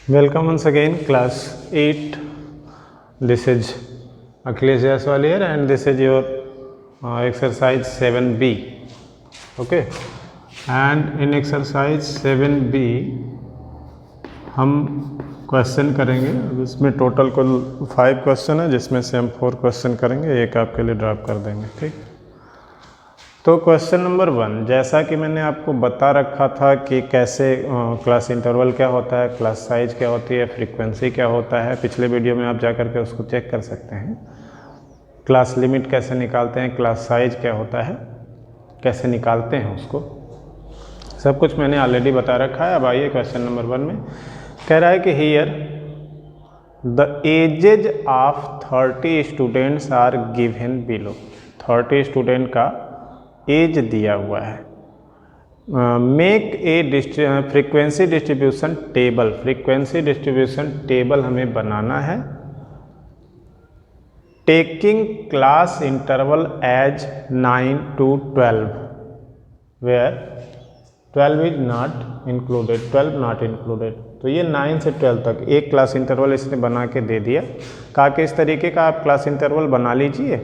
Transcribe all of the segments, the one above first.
Welcome once again, class 8. This is Akhilesh Jaiswal here, and this is your exercise 7B. Okay, and in exercise 7B हम question करेंगे। इसमें total कुल 5 question है, जिसमें से हम 4 क्वेश्चन करेंगे, एक आपके लिए ड्रॉप कर देंगे। ठीक, तो क्वेश्चन नंबर 1, जैसा कि मैंने आपको बता रखा था कि कैसे क्लास इंटरवल क्या होता है, क्लास साइज क्या होती है, फ्रीक्वेंसी क्या होता है, पिछले वीडियो में आप जा कर के उसको चेक कर सकते हैं। क्लास लिमिट कैसे निकालते हैं, क्लास साइज क्या होता है, कैसे निकालते हैं उसको, सब कुछ मैंने ऑलरेडी बता रखा है। अब आइए क्वेश्चन नंबर 1 में कह रहा है कि here the ages of 30 students are given below. 30 student का एज दिया हुआ है। Make a frequency distribution table. Frequency distribution table हमें बनाना है। Taking class interval as 9 to 12 where 12 is not included, 12 not included. तो ये 9 से 12 तक एक क्लास इंटरवल इसने बना के दे दिया। कहा कि इस तरीके का आप क्लास इंटरवल बना लीजिए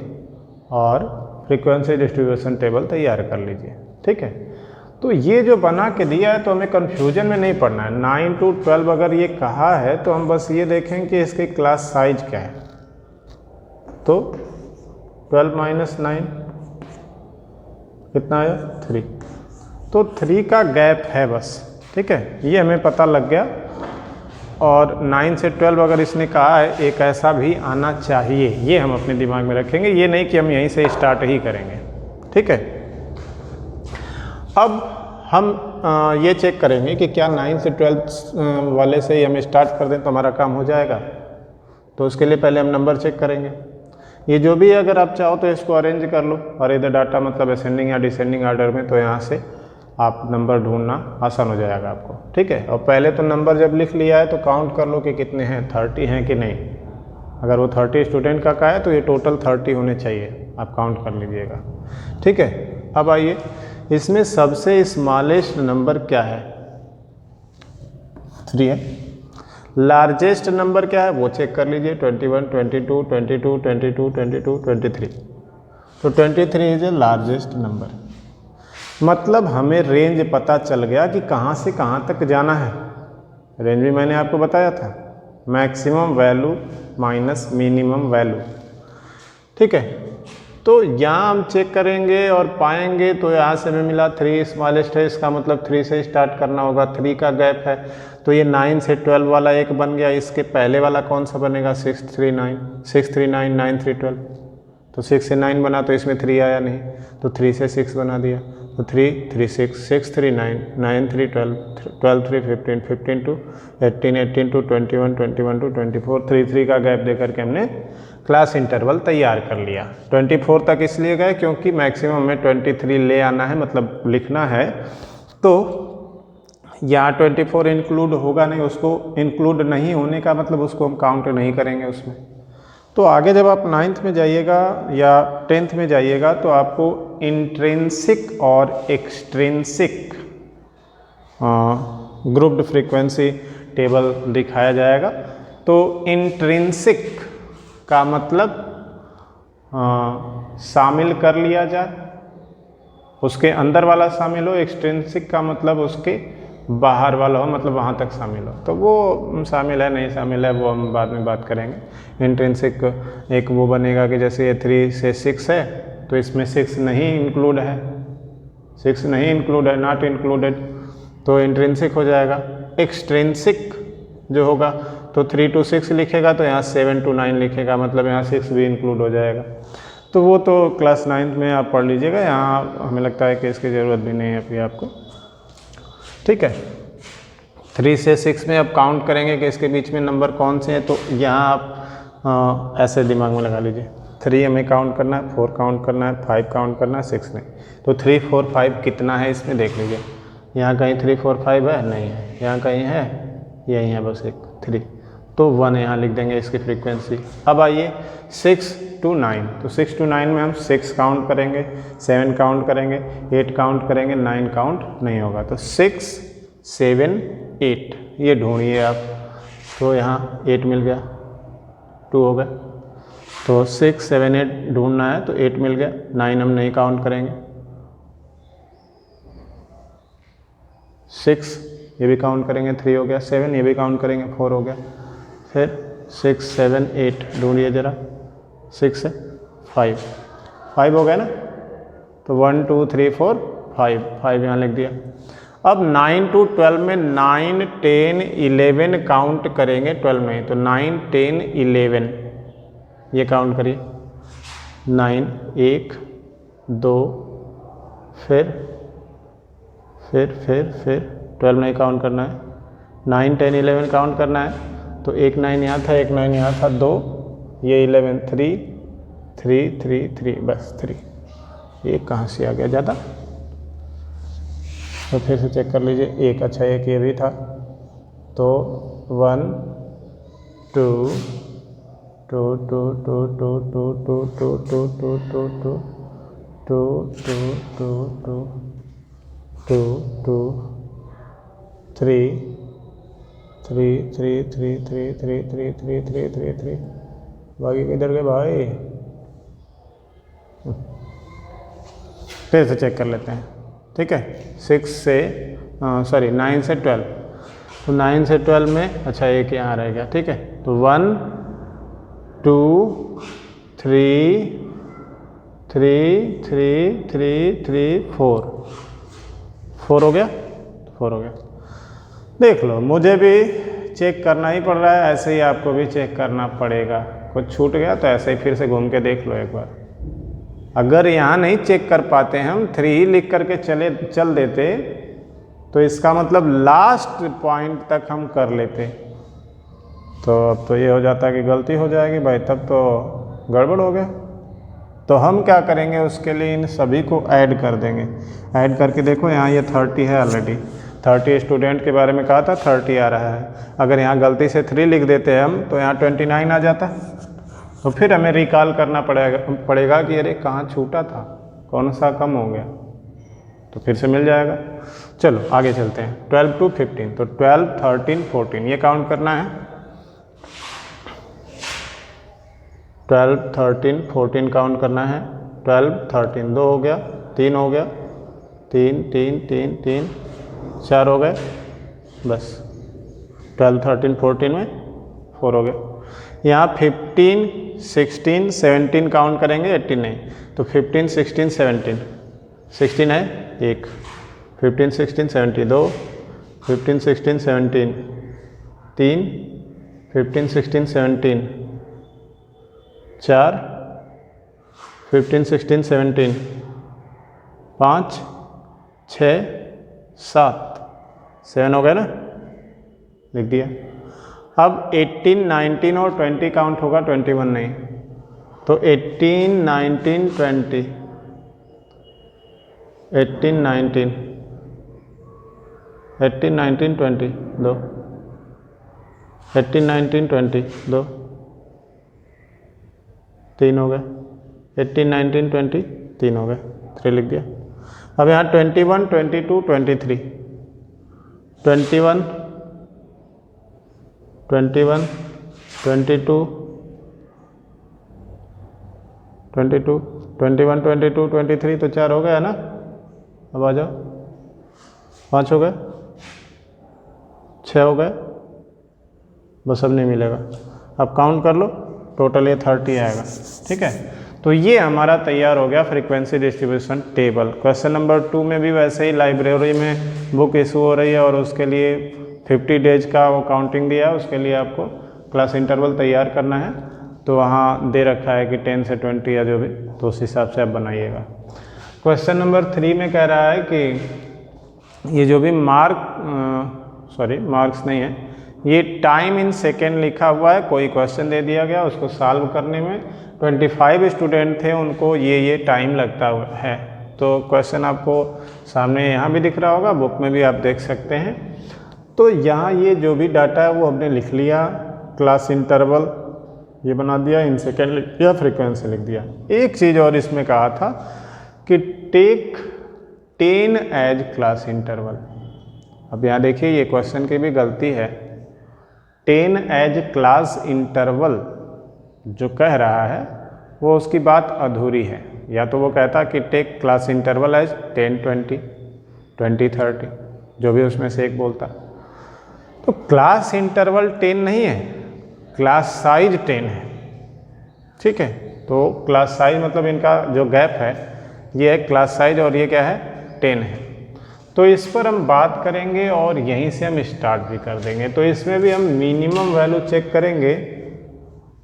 और फ्रीक्वेंसी डिस्ट्रीब्यूशन टेबल तैयार कर लीजिए। ठीक है, तो ये जो बना के दिया है तो हमें कन्फ्यूजन में नहीं पड़ना है। 9 to 12 अगर ये कहा है तो हम बस ये देखें कि इसकी क्लास साइज क्या है। तो 12 - 9 कितना आया, 3। तो 3 का गैप है बस। ठीक है, ये हमें पता लग गया। और 9 से 12 अगर इसने कहा है, एक ऐसा भी आना चाहिए, ये हम अपने दिमाग में रखेंगे। ये नहीं कि हम यहीं से स्टार्ट ही करेंगे। ठीक है, अब हम ये चेक करेंगे कि क्या 9 से 12 वाले से ही हम स्टार्ट कर दें तो हमारा काम हो जाएगा। तो उसके लिए पहले हम नंबर चेक करेंगे। ये जो भी है, अगर आप चाहो तो इसको अरेंज कर लो, और इधर डाटा मतलब असेंडिंग या डिसेंडिंग ऑर्डर में, तो यहाँ से आप नंबर ढूंढना आसान हो जाएगा आपको। ठीक है, और पहले तो नंबर जब लिख लिया है तो काउंट कर लो कि कितने हैं, 30 हैं कि नहीं। अगर वो 30 स्टूडेंट का है तो ये टोटल 30 होने चाहिए, आप काउंट कर लीजिएगा। ठीक है, अब आइए, इसमें सबसे स्मॉलेस्ट नंबर क्या है, 3 है। लार्जेस्ट नंबर क्या है वो चेक कर लीजिए, 21, 22, 22, 22, 22, 23। तो 23 इज ए लार्जेस्ट नंबर। मतलब हमें रेंज पता चल गया कि कहाँ से कहाँ तक जाना है। रेंज भी मैंने आपको बताया था, maximum value minus minimum value. ठीक है, तो यहाँ हम चेक करेंगे और पाएंगे। तो यहाँ से हमें मिला 3 स्मॉलेस्ट है, इसका मतलब 3 से स्टार्ट करना होगा। 3 का गैप है, तो ये 9 से 12 वाला एक बन गया। इसके पहले वाला कौन सा बनेगा, 6, 3, 9, 6, 3, 9, 9, 3, 12। तो 6 से 9 बना तो इसमें 3 आया नहीं, तो 3 से 6 बना दिया। तो 3, 3, 6, 6, 3, 9, 9, 3, 12, 12, 3, 15, 15 to 18, 18 to 21, 21 to 24, 3, 3 का गैप देकर के हमने क्लास इंटरवल तैयार कर लिया। 24 तक इसलिए गए क्योंकि मैक्सिमम में 23 ले आना है, मतलब लिखना है। तो यहाँ 24 इंक्लूड होगा नहीं, उसको इंक्लूड नहीं होने का मतलब उसको हम काउंट नहीं करेंगे उसमें। तो आगे जब आप 9th में जाइएगा या 10th में जाइएगा तो आपको इंट्रिंसिक और एक्सट्रिंसिक ग्रुप्ड फ्रीक्वेंसी टेबल दिखाया जाएगा। तो इंट्रिंसिक का मतलब शामिल कर लिया जाए, उसके अंदर वाला शामिल हो। एक्सट्रिंसिक का मतलब उसके बाहर वाला हो, मतलब वहाँ तक शामिल हो। तो वो शामिल है नहीं शामिल है वो हम बाद में बात करेंगे। इंट्रिंसिक एक वो बनेगा कि जैसे ये 3 से 6 है तो इसमें 6 नहीं इंक्लूड है, 6 नहीं इंक्लूड है, नॉट इंक्लूडेड, तो इंट्रिंसिक हो जाएगा। एक्सट्रिंसिक जो होगा तो 3 to 6 लिखेगा, तो यहाँ 7 to 9 लिखेगा, मतलब यहाँ 6 भी इंक्लूड हो जाएगा। तो वो तो क्लास 9th में आप पढ़ लीजिएगा, यहाँ हमें लगता है कि इसकी ज़रूरत भी नहीं है अभी आपको। ठीक है, 3 से 6 में अब काउंट करेंगे कि इसके बीच में नंबर कौन से हैं। तो यहाँ आप ऐसे दिमाग में लगा लीजिए, 3 हमें काउंट करना है, 4 काउंट करना है, 5 काउंट करना है, 6 नहीं। तो 3, 4, 5 कितना है इसमें देख लीजिए। यहाँ कहीं 3, 4, 5 है, नहीं है। यहाँ कहीं है, यही है बस एक 3, तो 1 यहाँ लिख देंगे इसकी फ्रीक्वेंसी। अब आइए 6 to 9, तो 6 to 9 में हम 6 काउंट करेंगे, 7 काउंट करेंगे, 8 काउंट करेंगे, 9 काउंट नहीं होगा। तो 6, 7, 8 ये ढूंढिए आप। तो यहाँ 8 मिल गया, 2 हो गए। तो 6, 7, 8 ढूंढना है तो 8 मिल गया, 9 हम नहीं काउंट करेंगे, 6 ये भी काउंट करेंगे, 3 हो गया, 7 ये भी काउंट करेंगे, 4 हो गया। फिर 6, 7, 8 ढूंढिए ज़रा, 6 से 5 हो गया ना। तो 1, 2, 3, 4, 5 यहाँ लिख दिया। अब 9 to 12 में 9, 10, 11 काउंट करेंगे 12 में, तो 9, 10, 11 ये काउंट करिए। 9, 1, 2, फिर 12 नहीं काउंट करना है, 9, 10, 11 काउंट करना है। तो एक 9 यहाँ था, एक 9 यहाँ था, 2, ये 11, 3, 3, 3, 3, बस 3। एक कहाँ से आ गया ज़्यादा, तो फिर से चेक कर लीजिए। एक, अच्छा एक ये भी था, तो 1, 2, 2, 2, 2, 2, 2, 2, 2, 2, 2, 2, 2, 2, 2, 2, 2, 2, 3, 3, 3, 3, 3, 3, 3, 3, 3, 3, 3, बाकी किधर गए भाई। फिर से चेक कर लेते हैं, ठीक है। 6 से 9 से 12, तो 9 से 12 में अच्छा एक यहाँ रह गया, ठीक है। तो 1, 2, 3, 3, 3, 3, 3, 4 हो गया, 4 हो गया। देख लो, मुझे भी चेक करना ही पड़ रहा है, ऐसे ही आपको भी चेक करना पड़ेगा। कुछ छूट गया तो ऐसे ही फिर से घूम के देख लो एक बार। अगर यहाँ नहीं चेक कर पाते हैं, हम 3 लिख करके चल देते, तो इसका मतलब लास्ट पॉइंट तक हम कर लेते। तो अब तो ये हो जाता है कि गलती हो जाएगी भाई, तब तो गड़बड़ हो गया। तो हम क्या करेंगे, उसके लिए इन सभी को ऐड कर देंगे। ऐड करके देखो, यहाँ ये 30 है ऑलरेडी, 30 स्टूडेंट के बारे में कहा था, 30 आ रहा है। अगर यहाँ गलती से 3 लिख देते हम, तो यहाँ 29 आ जाता। तो फिर हमें रिकॉल करना पड़ेगा कि अरे कहाँ छूटा था, कौन सा कम हो गया, तो फिर से मिल जाएगा। चलो आगे चलते हैं। 12 to 15, तो 12, 13, 14 ये काउंट करना है। 12, 13, 14 काउंट करना है। 12, 13, 2 हो गया, 3 हो गया, 3, 3, 3, 3, 4 हो गए, बस। 12, 13, 14 में 4 हो गया। यहाँ 15, 16, 17 काउंट करेंगे, 18 नहीं। तो 15, 16, 17, 16 है 1, 15, 16, 17 2, 15, 16, 17 3, 15, 16, 17 4, 15, 16, 17 5, 6, 7, 7 हो गया ना, लिख दिया। अब 18, 19 और 20 काउंट होगा, 21 नहीं। तो 18, 19, 20, 18, 19, 18, 19, 20 2, 18, 19, 20 2, 3 हो गए। 18, 19, 20 3 हो गए, 3 लिख दिया। अब यहाँ 21, 22, 23, 21, 21, 22, 22, 21, 22, 23 तो 4 हो गया ना। अब आ जाओ, 5 हो गए, 6 हो गए, बस अब नहीं मिलेगा। अब काउंट कर लो, टोटल ये 30 आएगा, ठीक है। तो ये हमारा तैयार हो गया frequency distribution table. Question number 2 में भी वैसे ही लाइब्रेरी में बुक इशू हो रही है और उसके लिए 50 डेज का वो काउंटिंग दिया है, उसके लिए आपको क्लास इंटरवल तैयार करना है। तो वहाँ दे रखा है कि 10 से 20 या जो भी, तो उस हिसाब से आप बनाइएगा। क्वेश्चन नंबर 3 में कह रहा है कि ये जो भी मार्क्स नहीं है, ये टाइम इन सेकेंड लिखा हुआ है। कोई क्वेश्चन दे दिया गया, उसको सॉल्व करने में 25 स्टूडेंट थे, उनको ये टाइम लगता है। तो क्वेश्चन आपको सामने यहाँ भी दिख रहा होगा, बुक में भी आप देख सकते हैं। तो यहाँ ये जो भी डाटा है वो हमने लिख लिया, क्लास इंटरवल ये बना दिया, इन सेकेंड लिख दिया, फ्रीक्वेंसी लिख दिया। एक चीज़ और इसमें कहा था कि टेक 10 एज क्लास इंटरवल। अब यहाँ देखिए, ये क्वेश्चन की भी गलती है। 10 एज क्लास इंटरवल जो कह रहा है वो उसकी बात अधूरी है। या तो वो कहता कि टेक क्लास इंटरवल एज 10, 20, 20, 30, जो भी उसमें से एक बोलता। तो क्लास इंटरवल 10 नहीं है, क्लास साइज 10 है। ठीक है, तो क्लास साइज मतलब इनका जो गैप है ये है क्लास साइज और ये क्या है 10 है। तो इस पर हम बात करेंगे और यहीं से हम स्टार्ट भी कर देंगे। तो इसमें भी हम मिनिमम वैल्यू चेक करेंगे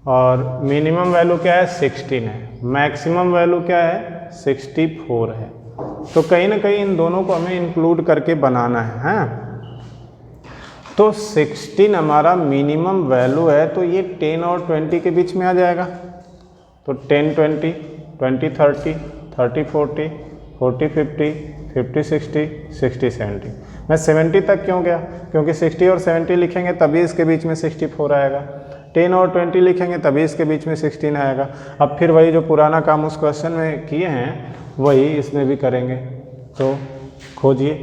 और मिनिमम वैल्यू क्या है 16 है, मैक्सिमम वैल्यू क्या है 64 है। तो कहीं ना कहीं इन दोनों को हमें इंक्लूड करके बनाना है, हाँ? तो 16 हमारा मिनिमम वैल्यू है, तो ये 10 और 20 के बीच में आ जाएगा। तो 10, 20, 20, 30, 30, 40, 40, 50, 50, 60, 60, 70। मैं 70 तक क्यों गया? क्योंकि 60 और 70 लिखेंगे तभी इसके बीच में 64 आएगा। 10 और 20 लिखेंगे तभी इसके बीच में 16 आएगा। अब फिर वही जो पुराना काम उस क्वेश्चन में किए हैं वही इसमें भी करेंगे। तो खोजिए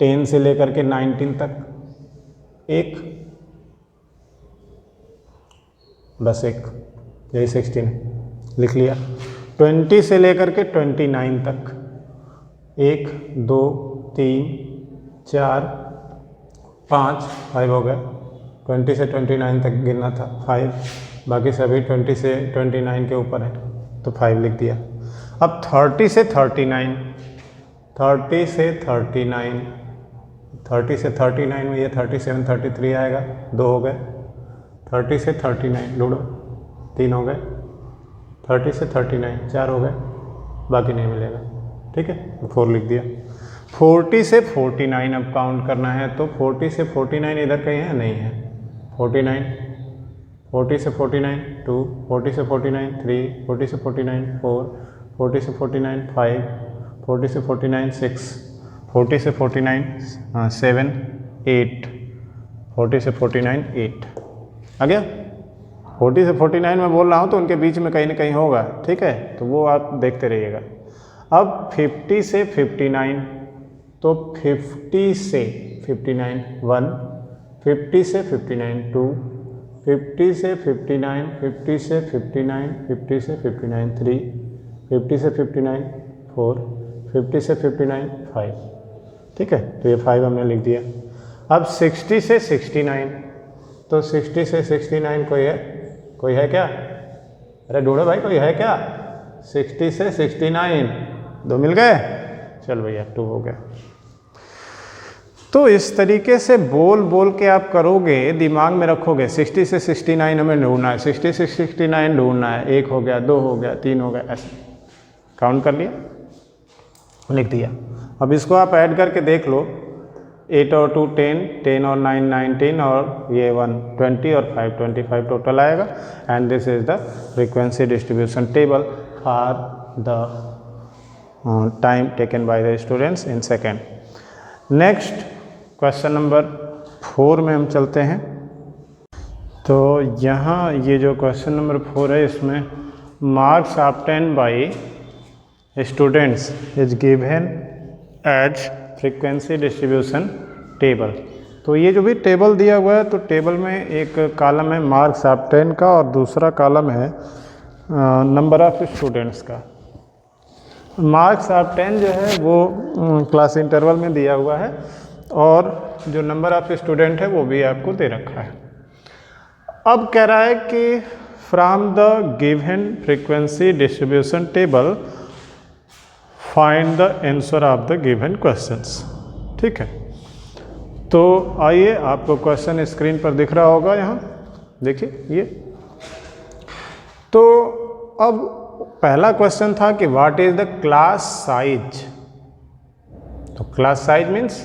10 से लेकर के 19 तक एक, बस एक, यही 16 लिख लिया। 20 से लेकर के 29 तक 1, 2, 3, 4, 5, 5 हो गए। 20 से 29 तक गिनना था 5, बाकी सभी 20 से 29 के ऊपर है तो 5 लिख दिया। अब 30 से 39, 30 से 39, 30 से 39 में ये 37, 33 आएगा, 2 हो गए। 30 से 39 लूडो 3 हो गए। 30 से 39 4 हो गए, बाकी नहीं मिलेगा। ठीक है, 4 लिख दिया। 40 से 49 अब काउंट करना है, तो 40 से 49 इधर कहीं है, नहीं है। 49, 40 से 49 2, 40 से 49 3, 40 से 49 4, 40 से 49 5, 40 से 49 6, 40 से 49 7, 8, 40 से 49 8 आ गया। 40 से 49 में बोल रहा हूँ तो उनके बीच में कहीं ना कहीं होगा। ठीक है, तो वो आप देखते रहिएगा। अब 50 से 59, तो 50 से 59 1, 50 से 59 2, 50 से 59, 50 से 59, 50 से 59 3, 50 से 59 4, 50 से 59 5। ठीक है, तो ये 5 हमने लिख दिया। अब 60 से 69, तो 60 से 69 कोई है क्या? अरे ढूंढो भाई, कोई है क्या? 60 से 69 2 मिल गए। चल भैया 2 हो गया। तो इस तरीके से बोल बोल के आप करोगे, दिमाग में रखोगे 60 से 69 हमें ढूंढना है, 60 से 69 ढूंढना है। 1 हो गया, 2 हो गया, 3 हो गया, ऐसे काउंट कर लिया, लिख दिया। अब इसको आप ऐड करके देख लो। 8 और 2 10, 10 और 9 19 और ये 1 20 और 5 25 टोटल आएगा। And this is the frequency distribution table for the time taken by the students in second. Next question number 4 में हम चलते हैं। तो यहाँ ये जो क्वेश्चन नंबर 4 है, इसमें marks obtain by students is given as frequency distribution table. तो ये जो भी टेबल दिया हुआ है, तो टेबल में एक कॉलम है मार्क्स ऑब्टेन का और दूसरा कॉलम है नंबर ऑफ स्टूडेंट्स का। मार्क्स ऑब्टेन जो है वो क्लास इंटरवल में दिया हुआ है और जो नंबर ऑफ स्टूडेंट है वो भी आपको दे रखा है। अब कह रहा है कि from the given frequency distribution table find the answer of the given questions. ठीक है, तो आइए, आपको क्वेश्चन स्क्रीन पर दिख रहा होगा, यहाँ देखिए ये। तो अब पहला क्वेश्चन था कि what is the class size. तो class size means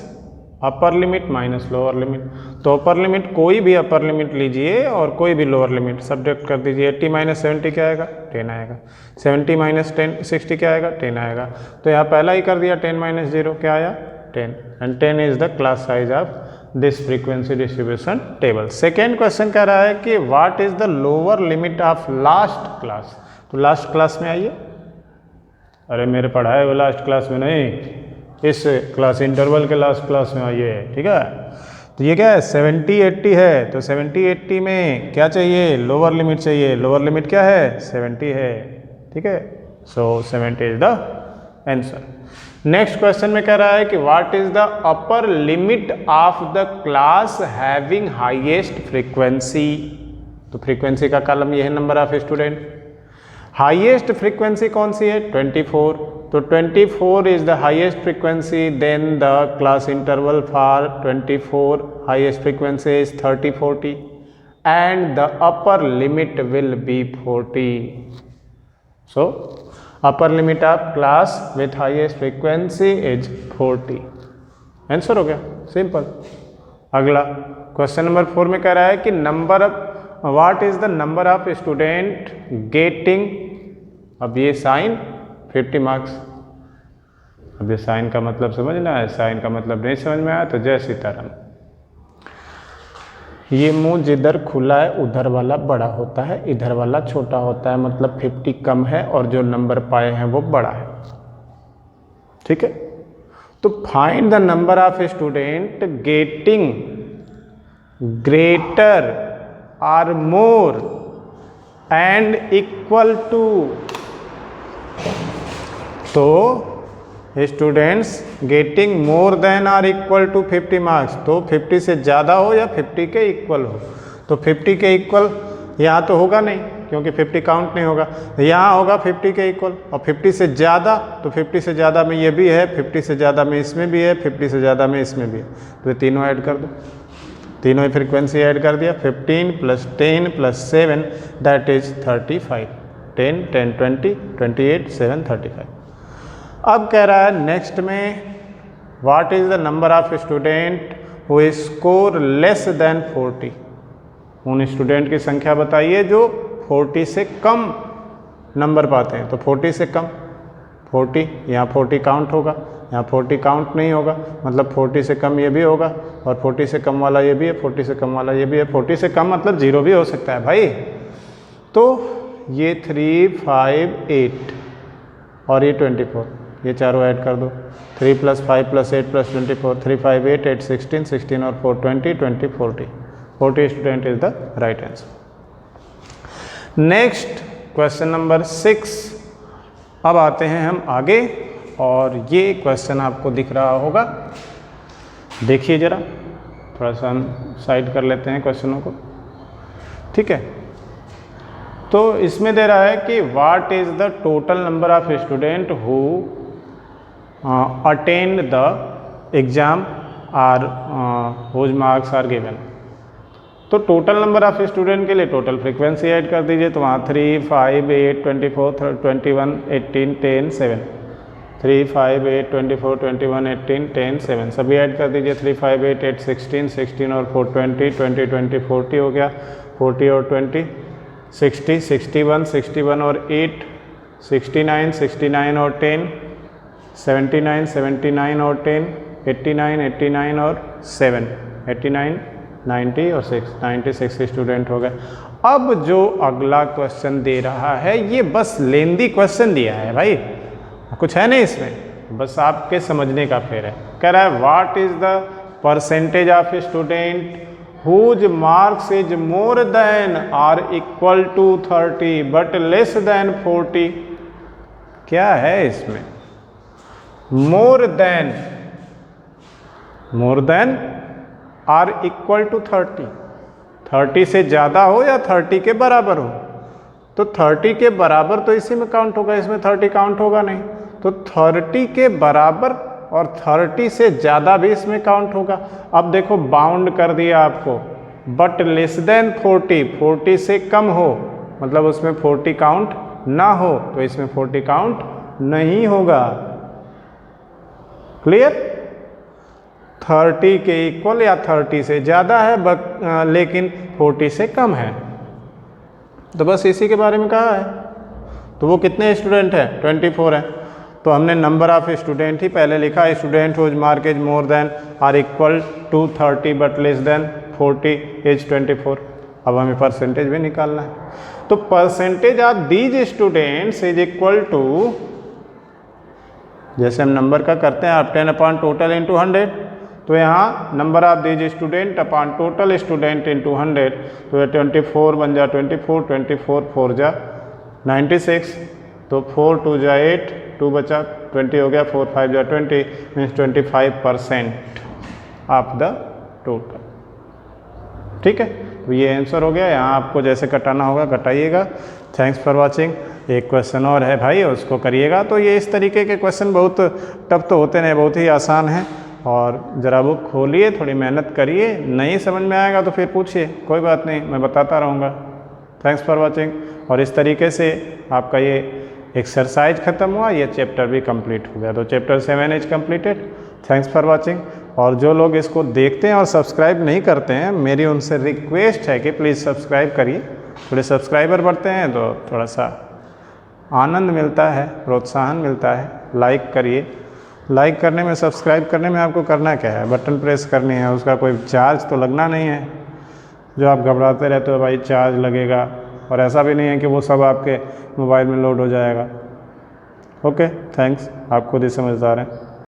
upper limit minus lower limit. तो अपर लिमिट, कोई भी अपर लिमिट लीजिए और कोई भी लोअर लिमिट सब्ट्रैक्ट कर दीजिए। 80 माइनस 70 क्या आएगा? 10 आएगा। 70 माइनस 60 क्या आएगा? 10 आएगा। तो यहाँ पहला ही कर दिया, 10 माइनस 0 क्या आया? 10। And 10 is the class size of this frequency distribution table. Second question कह रहा है कि what is the lower limit of last class. तो लास्ट क्लास में आइए। अरे मेरे पढ़ाए हुए लास्ट क्लास में नहीं, इस क्लास इंटरवल के लास्ट क्लास में आइए। ठीक है, तो ये क्या है 70 80 है, तो 70 80 में क्या चाहिए, लोअर लिमिट चाहिए, लोअर लिमिट क्या है 70 है, ठीक है। So 70 is the answer. Next question में कह रहा है कि what is the upper limit of the class having highest frequency. तो फ्रीक्वेंसी का कॉलम ये है number of student. Highest frequency कौन सी है 24, तो 24 is the highest frequency, then the class interval for 24 highest frequency is 30 40 and the upper limit will be 40। So upper limit of class with highest frequency is 40। Answer हो गया, simple. अगला question number 4 में कह रहा है कि number of what is the number of student getting, अब ये साइन 50 मार्क्स। अब ये साइन का मतलब समझना है, साइन का मतलब नहीं समझ में आया तो जय सीताराम। ये मुंह जिधर खुला है उधर वाला बड़ा होता है, इधर वाला छोटा होता है, मतलब 50 कम है और जो नंबर पाए हैं वो बड़ा है, ठीक है। तो find the number of student getting greater or more and equal to, तो students getting more than or equal to 50 marks, तो 50 से ज़्यादा हो या 50 के इक्वल हो। तो 50 के इक्वल यहाँ तो होगा नहीं क्योंकि 50 काउंट नहीं होगा, यहाँ होगा 50 के इक्वल, और 50 से ज़्यादा, तो 50 से ज़्यादा में ये भी है, 50 से ज़्यादा में इसमें भी है, 50 से ज़्यादा में इसमें भी है, तो ये तीनों ऐड कर दो, तीनों ही फ्रीक्वेंसी ऐड कर दिया, 15 + 10 + 7 दैट इज 35, 10 10 20 28 7 35। अब कह रहा है नेक्स्ट में what is the number of student who score less than 40, उन स्टूडेंट की संख्या बताइए जो 40 से कम नंबर पाते हैं। तो 40 से कम, 40 यहाँ 40 काउंट होगा, यहाँ 40 काउंट नहीं होगा, मतलब 40 से कम ये भी होगा और 40 से कम वाला ये भी है, 40 से कम वाला ये भी है, 40 से कम मतलब 0 भी हो सकता है भाई। तो ये 3 5 8 और ये 24, ये चारों ऐड कर दो, 3 + 5 + 8 + 24, 3 5 8 8 16 16 और 4 20 20 40, 40 student is the right answer. Next question number 6। अब आते हैं हम आगे और ये क्वेश्चन आपको दिख रहा होगा, देखिए जरा, थोड़ा सा हम साइड कर लेते हैं क्वेश्चनों को, ठीक है। तो इसमें दे रहा है कि what is the total number of student who attend the exam are whose marks are given. तो टोटल नंबर ऑफ स्टूडेंट के लिए टोटल फ्रीक्वेंसी ऐड कर दीजिए, तो वहाँ 3 5 8 24 21 18 10 7, 3 5 8 24 21 18 10 7 सभी ऐड कर दीजिए, 3 5 8 8 16 16 और 4 20 20 20 40 हो गया, 40 और 20 60 61 61 और 8 69 69 और 10 79 79 और 10 89 89 और 7 89 90 और 6 96 स्टूडेंट हो गए। अब जो अगला क्वेश्चन दे रहा है ये बस लेंदी क्वेश्चन दिया है भाई, कुछ है नहीं इसमें, बस आपके समझने का फेर है। कह रहा है what is the percentage of student whose marks is more than or equal to 30 but less than 40। क्या है इसमें, more than or equal to 30, 30 से ज़्यादा हो या 30 के बराबर हो। तो 30 के बराबर तो इसी में काउंट होगा, इसमें 30 काउंट होगा नहीं, तो 30 के बराबर और 30 से ज़्यादा भी इसमें काउंट होगा। अब देखो बाउंड कर दिया आपको, बट लेस देन 40, 40 से कम हो मतलब उसमें 40 काउंट ना हो, तो इसमें 40 काउंट नहीं होगा। क्लियर, 30 के इक्वल या 30 से ज़्यादा है लेकिन 40 से कम है, तो बस इसी के बारे में कहा है। तो वो कितने स्टूडेंट हैं 24 हैं, तो हमने नंबर ऑफ स्टूडेंट ही पहले लिखा, student whose mark is more than or equal to 30 but less than 40 is 24। अब हमें परसेंटेज भी निकालना है, तो percentage of these students is equal to, जैसे हम नंबर का करते हैं आप 10 अपॉन टोटल इंटू 100, तो यहाँ number of these student upon total student in 200, तो ये 24 बन जा 24, 24 4 जा 96, तो 4 2 जा 8, 2 बचा 20 हो गया, 4 5 जा 20, मीन्स 25% ऑफ द टोटल। ठीक है, तो ये आंसर हो गया। यहाँ आपको जैसे कटाना होगा कटाइएगा। Thanks for watching. एक क्वेश्चन और है भाई, उसको करिएगा। तो ये इस तरीके के क्वेश्चन बहुत टफ तो होते नहीं, बहुत ही आसान है। और ज़रा बुक खोलिए, थोड़ी मेहनत करिए, नहीं समझ में आएगा तो फिर पूछिए, कोई बात नहीं, मैं बताता रहूँगा। Thanks for watching. और इस तरीके से आपका ये एक्सरसाइज ख़त्म हुआ, ये चैप्टर भी कंप्लीट हो गया। तो chapter 7 is completed. Thanks for watching. और जो लोग इसको देखते हैं और सब्सक्राइब नहीं करते हैं, मेरी उनसे रिक्वेस्ट है कि प्लीज़ सब्सक्राइब करिए। थोड़े सब्सक्राइबर बढ़ते हैं तो थोड़ा सा आनंद मिलता है, प्रोत्साहन मिलता है। लाइक करिए। लाइक करने में, सब्सक्राइब करने में आपको करना क्या है, बटन प्रेस करनी है, उसका कोई चार्ज तो लगना नहीं है। जो आप घबराते रहते हो भाई चार्ज लगेगा, और ऐसा भी नहीं है कि वो सब आपके मोबाइल में लोड हो जाएगा। ओके, थैंक्स, आप खुद ही समझदार हैं।